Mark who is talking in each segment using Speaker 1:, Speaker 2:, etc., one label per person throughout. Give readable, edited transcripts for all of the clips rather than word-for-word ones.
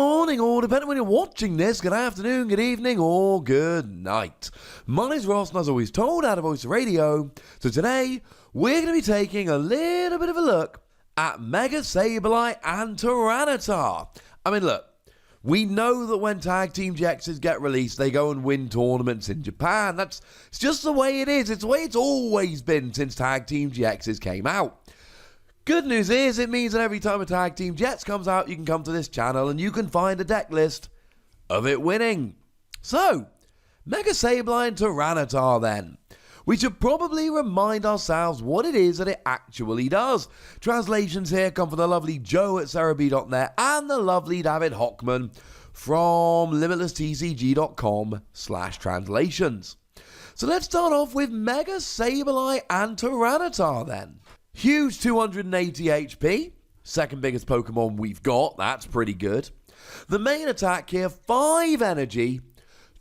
Speaker 1: morning, or depending when you're watching this, good afternoon, good evening, or good night. My name's Ross, and as always told, out of Voice Radio. So today, we're going to be taking a little bit of a look at Mega Sableye and Tyranitar. I mean, look, we know that when Tag Team GXs get released, they go and win tournaments in Japan. It's just the way it is. It's the way it's always been since Tag Team GXs came out. Good news is, it means that every time a Tag Team GX comes out, you can come to this channel and you can find a deck list of it winning. So, Mega Sableye and Tyranitar then. We should probably remind ourselves what it is that it actually does. Translations here come from the lovely Joe at Cerebi.net and the lovely David Hochmann from limitlesstcg.com/translations. So let's start off with Mega Sableye and Tyranitar then. Huge 280 HP, second biggest Pokemon we've got, that's pretty good. The main attack here, 5 energy,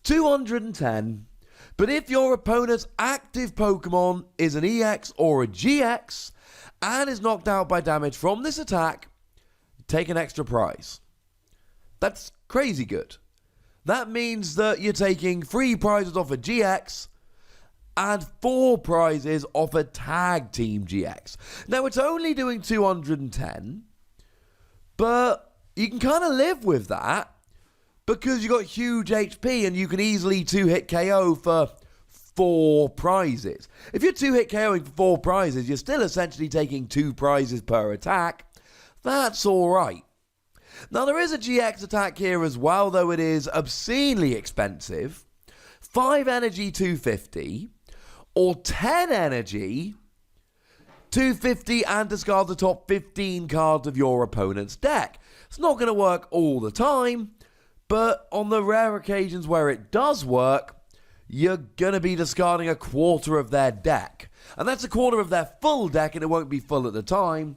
Speaker 1: 210, but if your opponent's active Pokemon is an EX or a GX and is knocked out by damage from this attack, take an extra prize. That's crazy good. That means that you're taking 3 prizes off a GX and 4 prizes off a Tag Team GX. Now, it's only doing 210, but you can kind of live with that because you've got huge HP and you can easily 2-hit KO for 4 prizes. If you're 2-hit KOing for 4 prizes, you're still essentially taking 2 prizes per attack. That's alright. Now, there is a GX attack here as well, though it is obscenely expensive. 5 energy, 250. Or 10 energy, 250, and discard the top 15 cards of your opponent's deck. It's not going to work all the time, but on the rare occasions where it does work, you're going to be discarding a quarter of their deck. And that's a quarter of their full deck, and it won't be full at the time.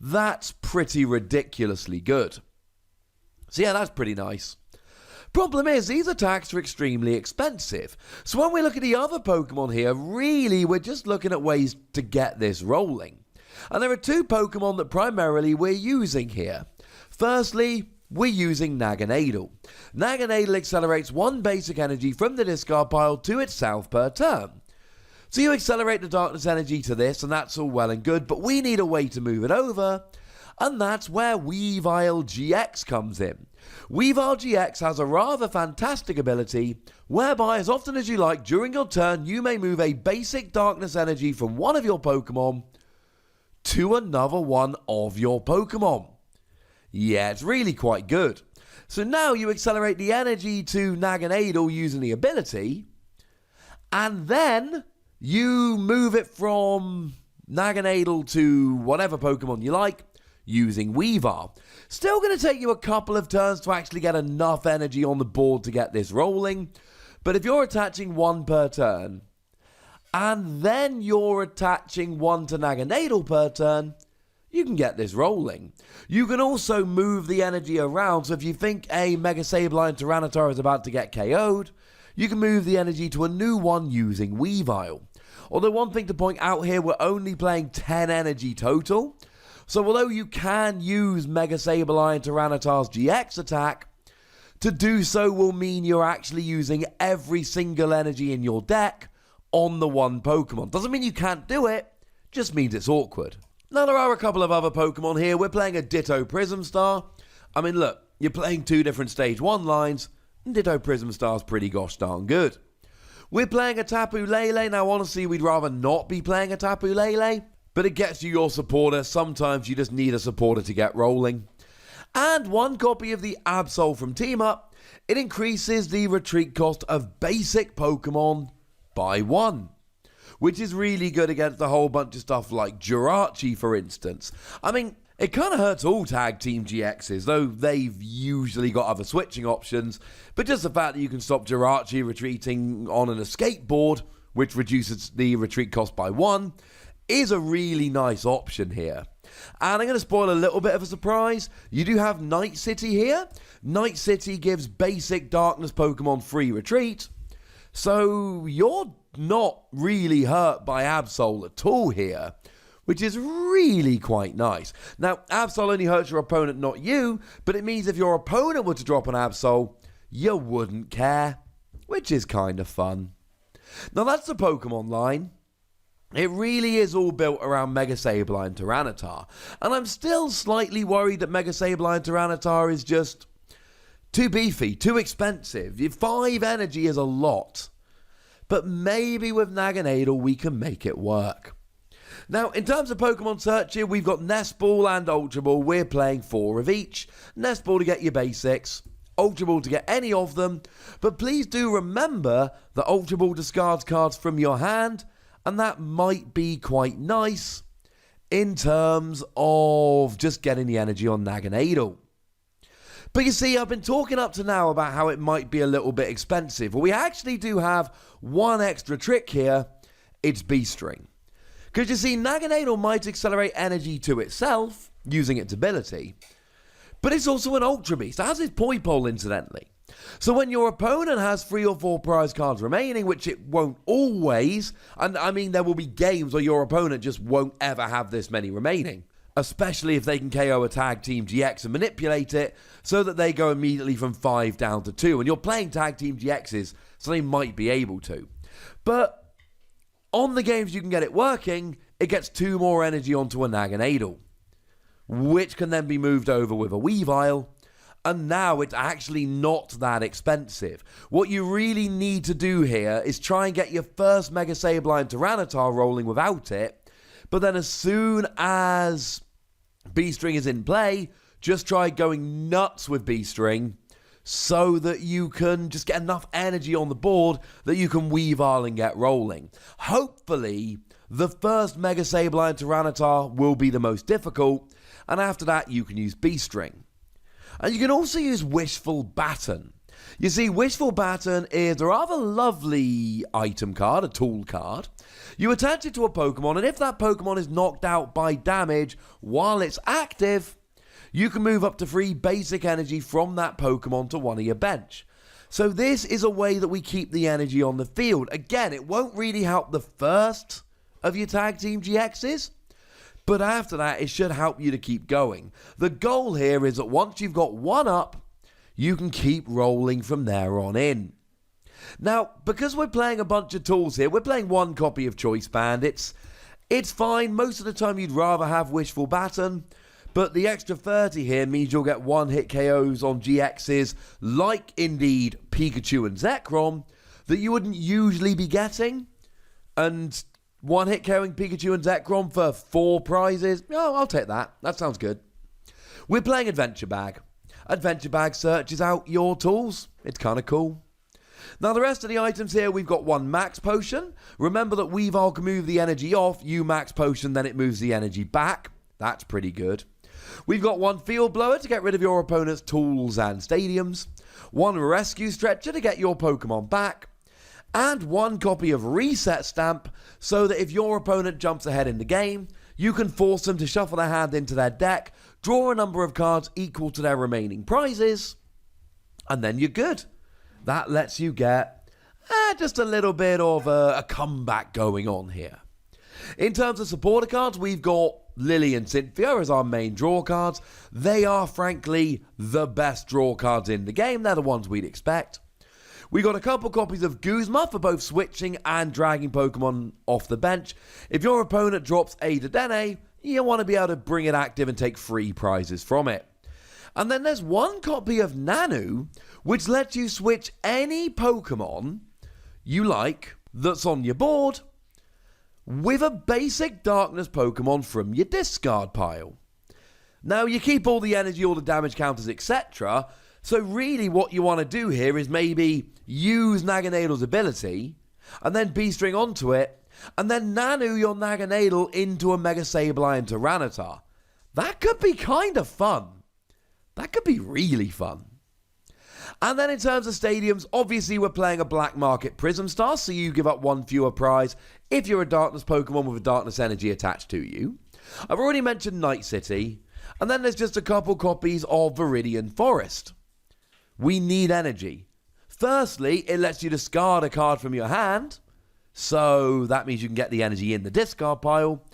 Speaker 1: That's pretty ridiculously good. So yeah, that's pretty nice. Problem is, these attacks are extremely expensive. So when we look at the other Pokemon here, really we're just looking at ways to get this rolling. And there are 2 Pokemon that primarily we're using here. Firstly, we're using Naganadel. Naganadel accelerates 1 basic energy from the discard pile to itself per turn. So you accelerate the darkness energy to this, and that's all well and good, but we need a way to move it over, and that's where Weavile GX comes in. Weavile GX has a rather fantastic ability whereby, as often as you like during your turn, you may move a basic darkness energy from one of your Pokemon to another one of your Pokemon. Yeah, it's really quite good. So now you accelerate the energy to Naganadel using the ability, and then you move it from Naganadel to whatever Pokemon you like using Weavile. Still going to take you a couple of turns to actually get enough energy on the board to get this rolling, but if you're attaching 1 per turn, and then you're attaching 1 to Naganadel per turn, you can get this rolling. You can also move the energy around, so if you think a Mega Sableye and Tyranitar is about to get KO'd, you can move the energy to a new one using Weavile. Although one thing to point out here, we're only playing 10 energy total, so although you can use Mega Sableye and Tyranitar's GX attack, to do so will mean you're actually using every single energy in your deck on the one Pokemon. Doesn't mean you can't do it, just means it's awkward. Now there are a couple of other Pokemon here. We're playing a Ditto Prism Star. I mean look, you're playing 2 different Stage 1 lines, and Ditto Prism Star's pretty gosh darn good. We're playing a Tapu Lele. Now honestly, we'd rather not be playing a Tapu Lele, but it gets you your supporter. Sometimes you just need a supporter to get rolling. And 1 copy of the Absol from Team Up. It increases the retreat cost of basic Pokemon by 1, which is really good against a whole bunch of stuff like Jirachi, for instance. I mean, it kind of hurts all Tag Team GXs, though they've usually got other switching options, but just the fact that you can stop Jirachi retreating on an escape board, which reduces the retreat cost by 1, is a really nice option here. And I'm going to spoil a little bit of a surprise. You do have Night City here. Night City gives basic darkness Pokemon free retreat, so you're not really hurt by Absol at all here, which is really quite nice. Now, Absol only hurts your opponent, not you, but it means if your opponent were to drop an Absol, you wouldn't care, which is kind of fun. Now, that's the Pokemon line. It really is all built around Mega Sableye and Tyranitar, and I'm still slightly worried that Mega Sableye and Tyranitar is just too beefy, too expensive. 5 energy is a lot, but maybe with Naganadel we can make it work. Now, in terms of Pokemon search here, we've got Nest Ball and Ultra Ball. We're playing 4 of each. Nest Ball to get your basics, Ultra Ball to get any of them, but please do remember that Ultra Ball discards cards from your hand, and that might be quite nice in terms of just getting the energy on Naganadel. But you see, I've been talking up to now about how it might be a little bit expensive. Well, we actually do have one extra trick here. It's B-String. Because you see, Naganadel might accelerate energy to itself, using its ability, but it's also an Ultra Beast, as is Poipole, incidentally. So when your opponent has 3 or 4 prize cards remaining, which it won't always, and I mean there will be games where your opponent just won't ever have this many remaining, especially if they can KO a Tag Team GX and manipulate it so that they go immediately from 5 down to 2, and you're playing Tag Team GXs, so they might be able to. But on the games you can get it working, it gets 2 more energy onto a Naganadel, which can then be moved over with a Weavile, and now it's actually not that expensive. What you really need to do here is try and get your first Mega Sableye and Tyranitar rolling without it, but then as soon as B-String is in play, just try going nuts with B-String so that you can just get enough energy on the board that you can Weavile and get rolling. Hopefully, the first Mega Sableye and Tyranitar will be the most difficult, and after that you can use B-String. And you can also use Wishful Baton. You see, Wishful Baton is a rather lovely item card, a tool card. You attach it to a Pokemon, and if that Pokemon is knocked out by damage while it's active, you can move up to 3 basic energy from that Pokemon to one of your bench. So this is a way that we keep the energy on the field. Again, it won't really help the first of your Tag Team GXs, but after that, it should help you to keep going. The goal here is that once you've got 1 up, you can keep rolling from there on in. Now, because we're playing a bunch of tools here, we're playing 1 copy of Choice Band. It's fine. Most of the time, you'd rather have Wishful Baton, but the extra 30 here means you'll get 1-hit KOs on GXs, like indeed Pikachu and Zekrom, that you wouldn't usually be getting. And 1-hit KOing Pikachu and Zekrom for 4 prizes? Oh, I'll take that. That sounds good. We're playing Adventure Bag. Adventure Bag searches out your tools. It's kind of cool. Now, the rest of the items here, we've got 1 Max Potion. Remember that Weavile can move the energy off. You Max Potion, then it moves the energy back. That's pretty good. We've got 1 Field Blower to get rid of your opponent's tools and stadiums. 1 Rescue Stretcher to get your Pokemon back. And 1 copy of Reset Stamp, so that if your opponent jumps ahead in the game, you can force them to shuffle their hand into their deck, draw a number of cards equal to their remaining prizes, and then you're good. That lets you get just a little bit of a comeback going on here. In terms of supporter cards, we've got Lily and Cynthia as our main draw cards. They are, frankly, the best draw cards in the game. They're the ones we'd expect. We got a couple copies of Guzma for both switching and dragging Pokemon off the bench. If your opponent drops a Dedenne, you want to be able to bring it active and take 3 prizes from it. And then there's 1 copy of Nanu, which lets you switch any Pokemon you like that's on your board with a basic Darkness Pokemon from your discard pile. Now, you keep all the energy, all the damage counters, etc., so really what you want to do here is maybe use Naganadel's ability, and then B-String onto it, and then Nanu your Naganadel into a Mega Sableye and Tyranitar. That could be kind of fun. That could be really fun. And then in terms of stadiums, obviously we're playing a Black Market Prism Star, so you give up 1 fewer prize if you're a Darkness Pokemon with a Darkness energy attached to you. I've already mentioned Night City, and then there's just a couple copies of Viridian Forest. We need energy. Firstly, it lets you discard a card from your hand, so that means you can get the energy in the discard pile.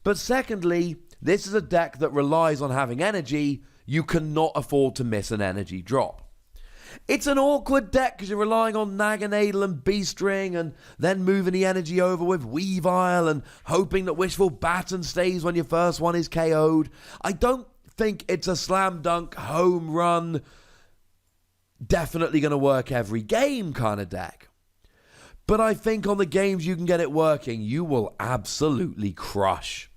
Speaker 1: But secondly, this is a deck that relies on having energy. You cannot afford to miss an energy drop. It's an awkward deck because you're relying on Naganadel and Beastring and then moving the energy over with Weavile and hoping that Wishful Baton stays when your first one is KO'd. I don't think it's a slam dunk, home run, definitely going to work every game kind of deck. But I think on the games you can get it working, you will absolutely crush.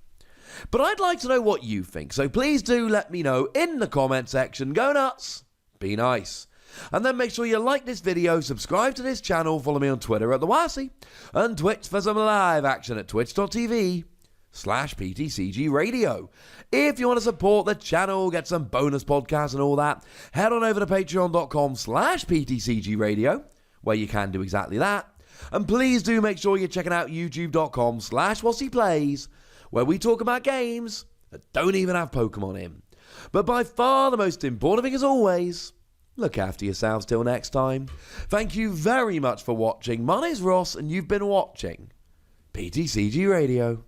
Speaker 1: But I'd like to know what you think, so please do let me know in the comment section. Go nuts, be nice. And then make sure you like this video, subscribe to this channel, follow me on Twitter at TheWasi, and Twitch for some live action at twitch.tv/PTCGRadio. If you want to support the channel, get some bonus podcasts and all that, head on over to patreon.com/PTCGRadio, where you can do exactly that. And please do make sure you're checking out youtube.com/WasiPlays, where we talk about games that don't even have Pokemon in. But by far the most important thing as always, look after yourselves till next time. Thank you very much for watching. My name's Ross, and you've been watching PTCG Radio.